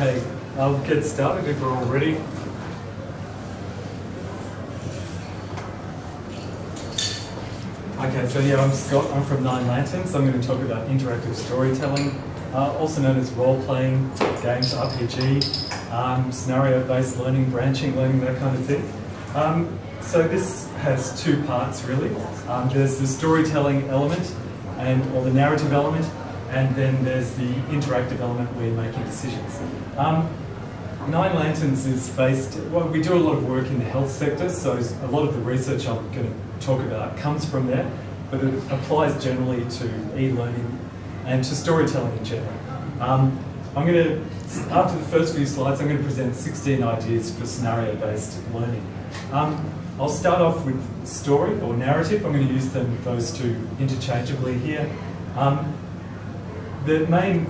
Okay, I'll get started if we're all ready. Okay, so yeah, I'm Scott, I'm from Nine Lanterns. I'm going to talk about interactive storytelling, also known as role-playing, games, RPG, scenario-based learning, branching learning, that kind of thing. So this has two parts really. There's the storytelling element, or the narrative element, and then there's the interactive element where you're making decisions. Nine Lanterns is based, well, we do a lot of work in the health sector, so a lot of the research I'm going to talk about comes from there, but it applies generally to e-learning and to storytelling in general. I'm going to, after the first few slides, I'm going to present 16 ideas for scenario-based learning. I'll start off with story or narrative. I'm going to use those two interchangeably here. The main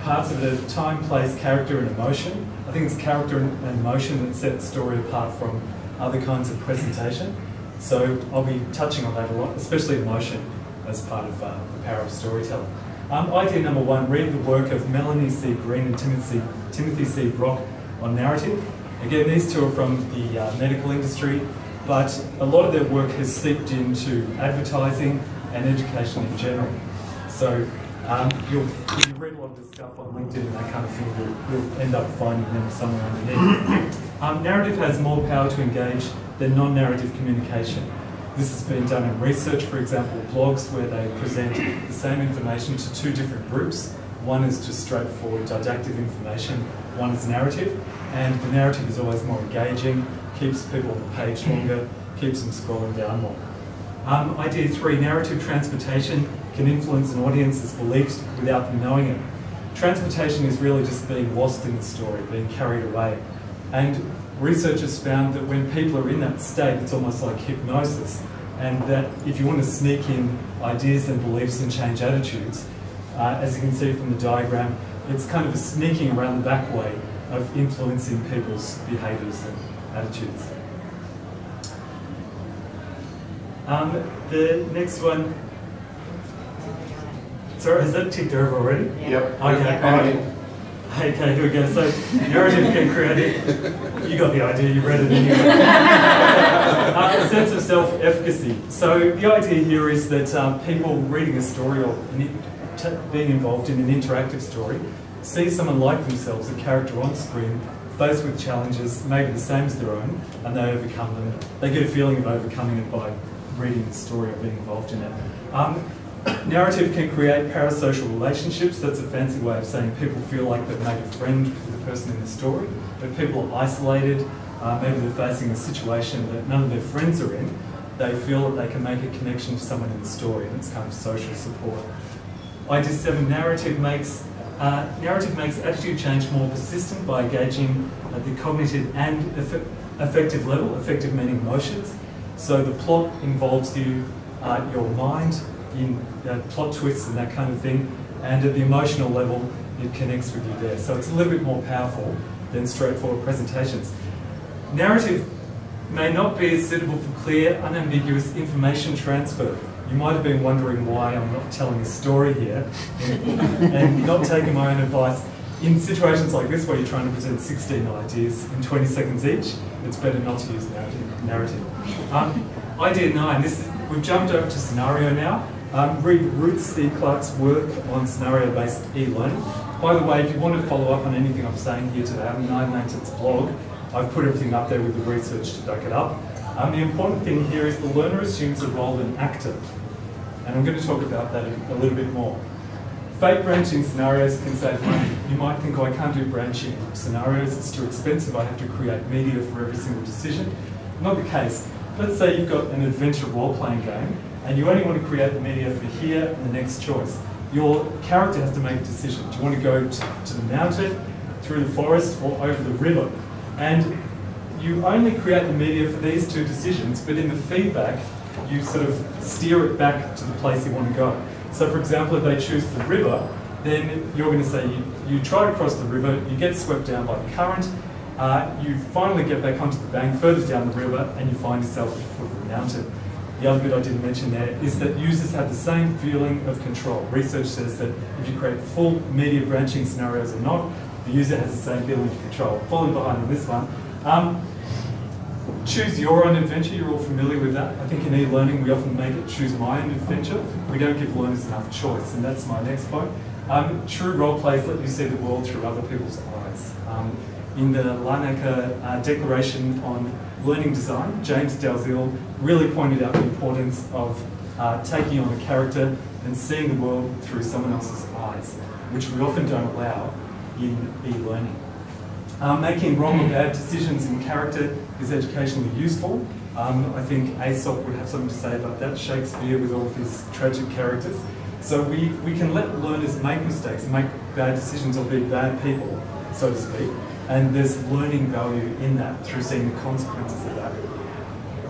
parts of it are time, place, character, and emotion. I think it's character and emotion that set story apart from other kinds of presentation. So I'll be touching on that a lot, especially emotion as part of the power of storytelling. Idea number one, read the work of Melanie C. Green and Timothy C. Brock on narrative. Again, these two are from the medical industry, but a lot of their work has seeped into advertising and education in general. So if you read a lot of this stuff on LinkedIn and that kind of thing, you'll end up finding them somewhere underneath. Narrative has more power to engage than non-narrative communication. This has been done in research, for example, blogs where they present the same information to two different groups. One is just straightforward didactic information, one is narrative, and the narrative is always more engaging, keeps people on the page longer, keeps them scrolling down more. Idea three, narrative transportation can influence an audience's beliefs without them knowing it. Transportation is really just being lost in the story, being carried away. And researchers found that when people are in that state, it's almost like hypnosis, and that if you want to sneak in ideas and beliefs and change attitudes, as you can see from the diagram, it's kind of a sneaking around the back way of influencing people's behaviours and attitudes. The next one, sorry, has that ticked over already? Yep. Okay. Okay, here we go. So, narrative can create it. You got the idea, you read it anyway. A sense of self-efficacy. So, the idea here is that people reading a story or being involved in an interactive story see someone like themselves, a character on screen, faced with challenges maybe the same as their own, and they overcome them. They get a feeling of overcoming it by reading the story or being involved in it. Narrative can create parasocial relationships. That's a fancy way of saying people feel like they've made a friend with the person in the story. If people are isolated, maybe they're facing a situation that none of their friends are in, they feel that they can make a connection to someone in the story, and it's kind of social support. Idea 7, narrative makes attitude change more persistent by engaging at the cognitive and affective level, affective meaning emotions. So the plot involves you, your mind, in plot twists and that kind of thing, and at the emotional level it connects with you there. So it's a little bit more powerful than straightforward presentations. Narrative may not be as suitable for clear, unambiguous information transfer. You might have been wondering why I'm not telling a story here and not taking my own advice. In situations like this where you're trying to present 16 ideas in 20 seconds each, it's better not to use narrative. Idea 9, we've jumped over to scenario now. Read Ruth C. Clark's work on scenario-based e-learning. By the way, if you want to follow up on anything I'm saying here today, on the Nine Lanterns blog, I've put everything up there with the research to back it up. The important thing here is the learner assumes the role of an actor, and I'm going to talk about that a little bit more. Fake branching scenarios can save money. You might think, oh, I can't do branching scenarios, it's too expensive, I have to create media for every single decision. Not the case. Let's say you've got an adventure role-playing game, and you only want to create the media for here and the next choice. Your character has to make a decision. Do you want to go to the mountain, through the forest, or over the river? And you only create the media for these two decisions, but in the feedback, you sort of steer it back to the place you want to go. So for example, if they choose the river, then you're going to say you try to cross the river, you get swept down by the current, you finally get back onto the bank further down the river, and you find yourself at the foot of the mountain. The other bit I didn't mention there is that users have the same feeling of control. Research says that if you create full media branching scenarios or not, the user has the same feeling of control. Falling behind on this one. Choose your own adventure, you're all familiar with that. I think in e-learning we often make it choose my own adventure. We don't give learners enough choice, and that's my next point. True role plays let you see the world through other people's eyes. In the Larnaca Declaration on Learning Design, James Dalziel really pointed out the importance of taking on a character and seeing the world through someone else's eyes, which we often don't allow in e-learning. Making wrong or bad decisions in character is educationally useful. I think Aesop would have something to say about that, Shakespeare with all of his tragic characters. So we can let learners make mistakes, make bad decisions or be bad people, so to speak, and there's learning value in that through seeing the consequences of that.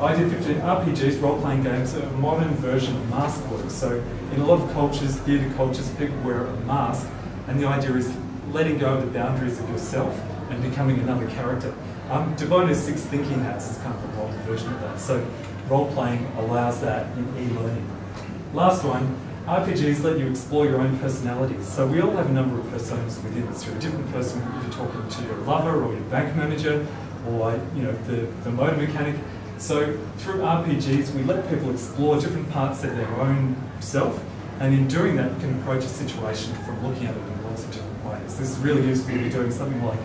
Idea 15, RPGs, role-playing games, are a modern version of mask work. So in a lot of cultures, theatre cultures, people wear a mask, and the idea is letting go of the boundaries of yourself and becoming another character. De Bono's Six Thinking Hats is kind of a modern version of that. So role-playing allows that in e-learning. Last one, RPGs let you explore your own personalities. So we all have a number of personas within us. You're a different person if you're talking to your lover or your bank manager or the motor mechanic. So through RPGs, we let people explore different parts of their own self, and in doing that, you can approach a situation from looking at it in lots of different ways. This is really useful if you're doing something like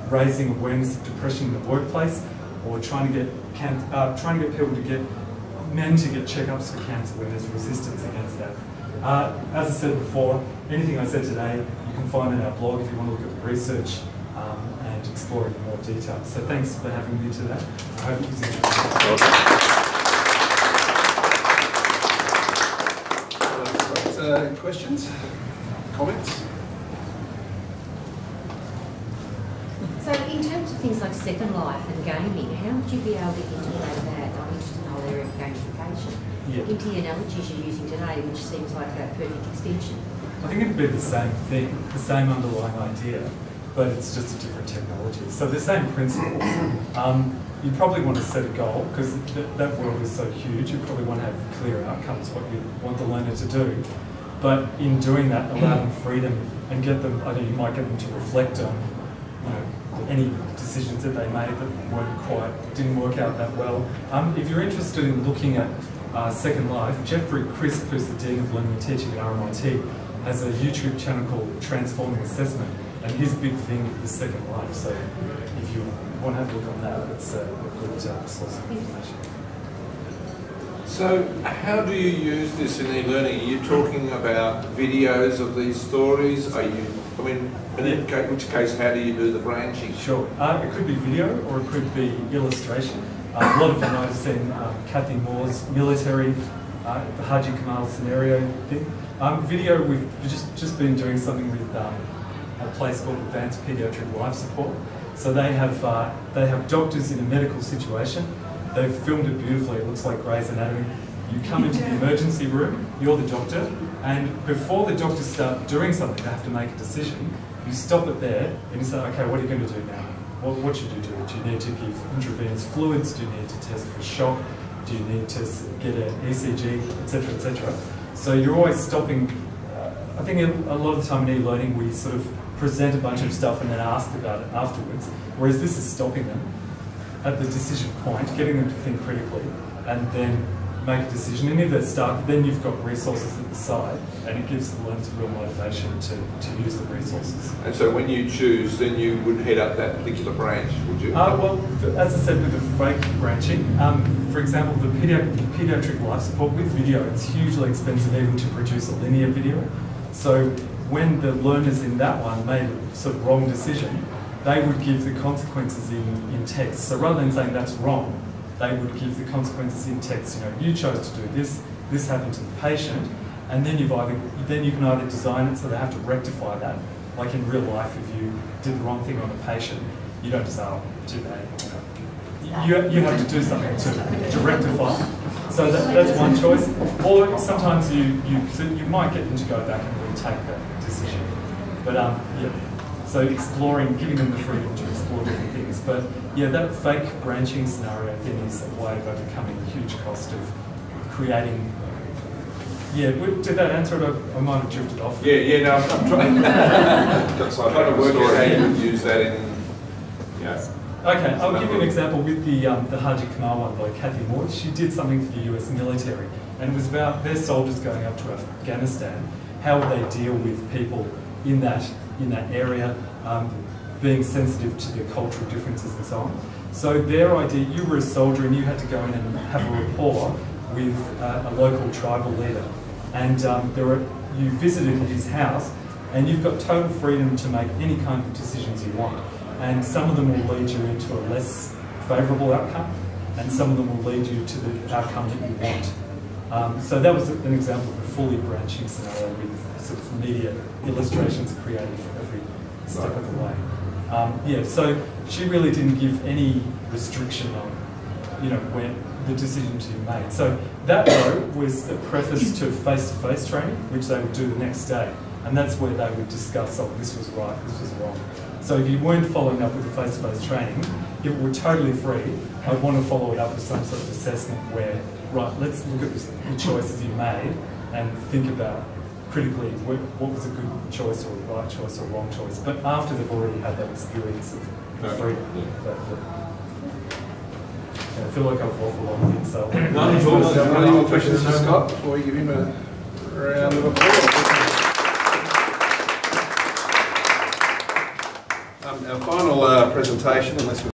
raising awareness of depression in the workplace, or trying to get people to get men to get checkups for cancer when there's resistance against that. As I said before, anything I said today, you can find in our blog if you want to look at the research and explore it in more detail. So thanks for having me to that. I hope it was interesting. Questions? Comments? So in terms of things like Second Life and gaming, how would you be able to integrate that? I'm interested in the whole area of gamification into the analogies you're using today, which seems like a perfect extension. I think it'd be the same thing, the same underlying idea, but it's just a different technology. So the same principles. You probably want to set a goal, because that world is so huge, you probably want to have clear outcomes, what you want the learner to do. But in doing that, allow them freedom and get them, I think you might get them to reflect on any decisions that they made that didn't work out that well. If you're interested in looking at Second Life, Jeffrey Crisp, who's the Dean of Learning and Teaching at RMIT, has a YouTube channel called Transforming Assessment, and his big thing is Second Life. So if you want to have a look on that, it's a good source of information. So how do you use this in e-learning? Are you talking about videos of these stories? Are you, I mean, in which case, how do you do the branching? Sure. It could be video or it could be illustration. A lot of you might have seen Kathy Moore's military, the Haji Kamal scenario thing. Video, we've just been doing something with a place called Advanced Pediatric Life Support. So they have doctors in a medical situation. They've filmed it beautifully. It looks like Grey's Anatomy. You come into the emergency room, you're the doctor, and before the doctors start doing something, they have to make a decision. You stop it there and you say, okay, what are you going to do now? What should you do? Do you need to give intravenous fluids? Do you need to test for shock? Do you need to get an ECG, etc., etc.? So you're always stopping. I think a lot of the time in e-learning, we sort of present a bunch of stuff and then ask about it afterwards, whereas this is stopping them at the decision point, getting them to think critically, and then make a decision. And if they're stuck, then you've got resources at the side, and it gives the learners real motivation to use the resources. And so when you choose, then you would head up that particular branch, would you? Well, as I said, with the fake branching, for example, the pediatric life support with video, it's hugely expensive even to produce a linear video. So when the learners in that one made a sort of wrong decision, they would give the consequences in text. So rather than saying that's wrong, they would give the consequences in text. You chose to do this, this happened to the patient, and then you can either design it so they have to rectify that. Like in real life, if you did the wrong thing on a patient, you don't just too bad. You have to do something to rectify. So that's one choice. Or sometimes you might get them to go back and retake that decision. But yeah. So exploring, giving them the freedom to explore different things. But yeah, that fake branching scenario thing is a way of overcoming the huge cost of creating Yeah, did that answer it? I might have drifted off. Yeah, no, I'm trying, trying to work out how you would use that in, Okay, I'll give you an example with the Haji Kamal one by Kathy Moore. She did something for the US military, and it was about their soldiers going up to Afghanistan. How would they deal with people in that area, being sensitive to their cultural differences and so on. So their idea, you were a soldier and you had to go in and have a rapport with a local tribal leader, and you visited his house, and you've got total freedom to make any kind of decisions you want. And some of them will lead you into a less favourable outcome, and some of them will lead you to the outcome that you want. So that was an example of a fully branching scenario with sort of media illustrations created for every step of the way. Yeah, so she really didn't give any restriction on, when the decisions you made. So that though was a preface to face-to-face training, which they would do the next day. And that's where they would discuss, oh, this was right, this was wrong. So if you weren't following up with the face-to-face training, if it were totally free, I'd want to follow it up with some sort of assessment where, right, let's look at the choices you made and think about critically what was a good choice or a right choice or a wrong choice. But after they've already had that experience of freedom. I feel like I've waffled on here, so... Any more questions for Scott before we give him a round of applause? Our final presentation, unless we